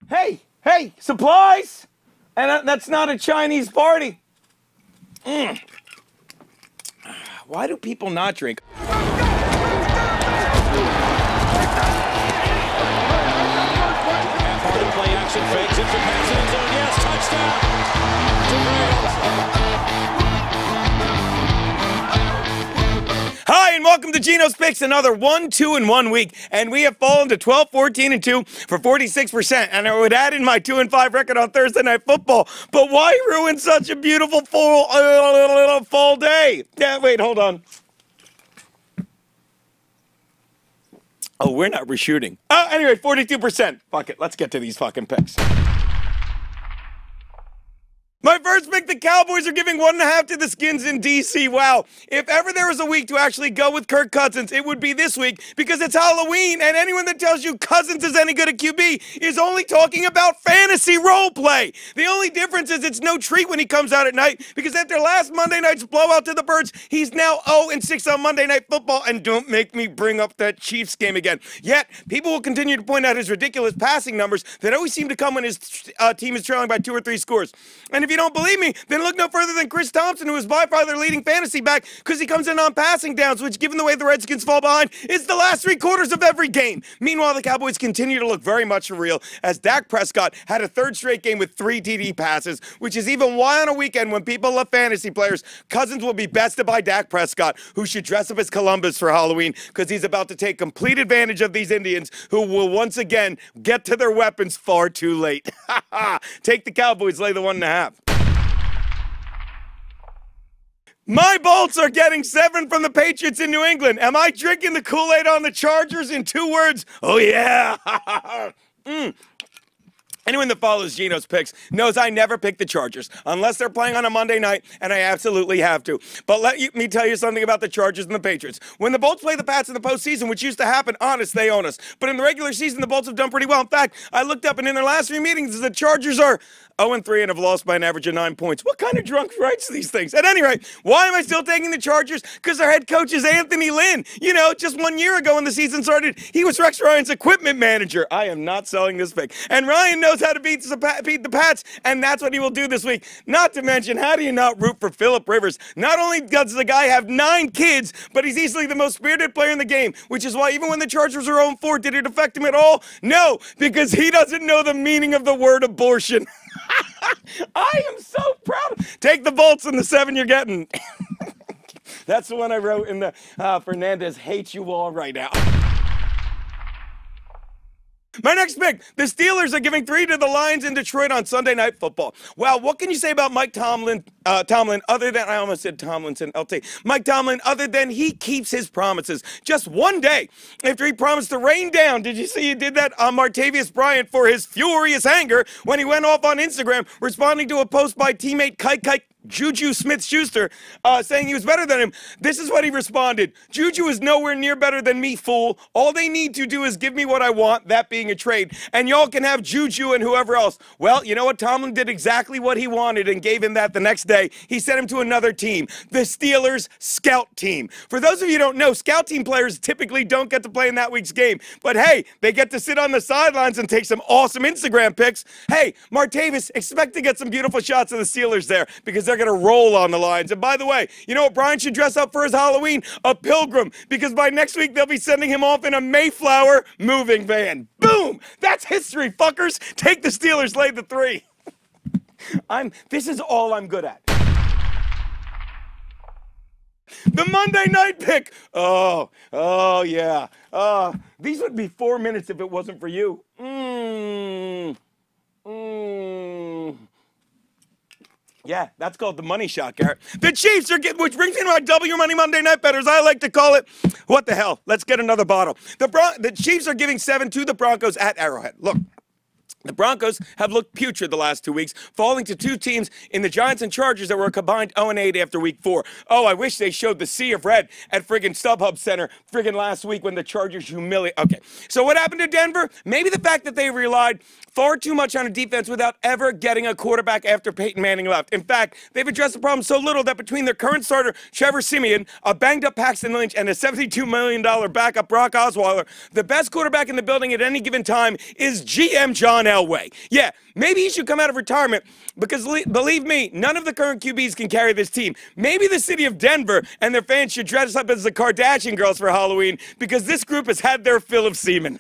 Hey, supplies! And that's not a Chinese party. Why do people not drink? Play action fakes it to Patriots. Yes, touchdown. Hi, and welcome to Geno's Picks, another 1-2-1 week. And we have fallen to 12-14-2 for 46%. And I would add in my 2-5 record on Thursday Night Football. But why ruin such a beautiful fall day? Yeah, wait, hold on. Oh, we're not reshooting. Oh, anyway, 42%. Fuck it, let's get to these fucking picks. My first pick, the Cowboys are giving 1.5 to the Skins in D.C. Wow. If ever there was a week to actually go with Kirk Cousins, it would be this week because it's Halloween, and anyone that tells you Cousins is any good at QB is only talking about fantasy role play. The only difference is it's no treat when he comes out at night because after last Monday night's blowout to the Birds, he's now 0-6 on Monday Night Football, and don't make me bring up that Chiefs game again. Yet, people will continue to point out his ridiculous passing numbers that always seem to come when his team is trailing by 2 or 3 scores. And if you don't believe me, then look no further than Chris Thompson, who is by far their leading fantasy back because he comes in on passing downs, which, given the way the Redskins fall behind, is the last 3 quarters of every game. Meanwhile, the Cowboys continue to look very much surreal as Dak Prescott had a 3rd straight game with 3 TD passes, which is even why on a weekend when people love fantasy players, Cousins will be bested by Dak Prescott, who should dress up as Columbus for Halloween because he's about to take complete advantage of these Indians who will once again get to their weapons far too late. Take the Cowboys, lay the 1.5. My Bolts are getting 7 from the Patriots in New England. Am I drinking the Kool-Aid on the Chargers in 2 words? Oh, yeah. Anyone that follows Geno's picks knows I never pick the Chargers unless they're playing on a Monday night, and I absolutely have to. But let me tell you something about the Chargers and the Patriots. When the Bolts play the Pats in the postseason, which used to happen, honest, they own us. But in the regular season, the Bolts have done pretty well. In fact, I looked up, and in their last 3 meetings, the Chargers are 0-3 and have lost by an average of 9 points. What kind of drunk writes these things? At any rate, why am I still taking the Chargers? Because their head coach is Anthony Lynn. You know, just 1 year ago when the season started, he was Rex Ryan's equipment manager. I am not selling this pick. And Ryan knows how to beat the Pats, and that's what he will do this week. Not to mention, how do you not root for Phillip Rivers? Not only does the guy have 9 kids, but he's easily the most spirited player in the game, which is why even when the Chargers are 0-4, did it affect him at all? No, because he doesn't know the meaning of the word abortion. I am so proud. Take the Bolts and the 7 you're getting. That's the one I wrote in the Fernandez hates you all right now. My next pick, the Steelers are giving 3 to the Lions in Detroit on Sunday Night Football. Well, what can you say about Mike Tomlin other than, I almost said Tomlinson, Mike Tomlin, other than he keeps his promises. Just 1 day after he promised to rain down, did you see he did that on Martavius Bryant for his furious anger when he went off on Instagram responding to a post by teammate Kike Juju Smith-Schuster saying he was better than him. This is what he responded. Juju is nowhere near better than me, fool. All they need to do is give me what I want, that being a trade, and y'all can have Juju and whoever else. Well, you know what? Tomlin did exactly what he wanted and gave him that the next day. He sent him to another team, the Steelers scout team. For those of you who don't know, scout team players typically don't get to play in that week's game, but hey, they get to sit on the sidelines and take some awesome Instagram pics. Hey, Martavis, expect to get some beautiful shots of the Steelers there because they're going to roll on the lines. And by the way, you know what Brian should dress up for his Halloween? A pilgrim, because by next week they'll be sending him off in a Mayflower moving van. Boom! That's history, fuckers. Take the Steelers, lay the 3. This is all I'm good at. The Monday night pick. Oh yeah. These would be 4 minutes if it wasn't for you. Yeah, that's called the money shot, Garrett. The Chiefs are getting, which brings me to my W Money Monday Night Betters. I like to call it, what the hell? Let's get another bottle. The Chiefs are giving 7 to the Broncos at Arrowhead. Look. The Broncos have looked putrid the last 2 weeks, falling to 2 teams in the Giants and Chargers that were combined 0-8 after week 4. Oh, I wish they showed the sea of red at friggin' StubHub Center friggin' last week when the Chargers humiliated. Okay, so what happened to Denver? Maybe the fact that they relied far too much on a defense without ever getting a quarterback after Peyton Manning left. In fact, they've addressed the problem so little that between their current starter, Trevor Siemian, a banged-up Paxton Lynch, and a $72 million backup Brock Osweiler, the best quarterback in the building at any given time is GM John Elway. Elway. Yeah, maybe he should come out of retirement because, believe me, none of the current QBs can carry this team. Maybe the city of Denver and their fans should dress up as the Kardashian girls for Halloween because this group has had their fill of semen.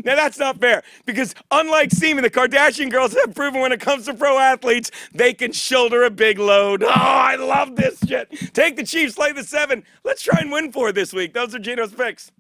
Now, that's not fair because unlike semen, the Kardashian girls have proven when it comes to pro athletes, they can shoulder a big load. Oh, I love this shit. Take the Chiefs, lay the 7. Let's try and win 4 this week. Those are Geno's picks.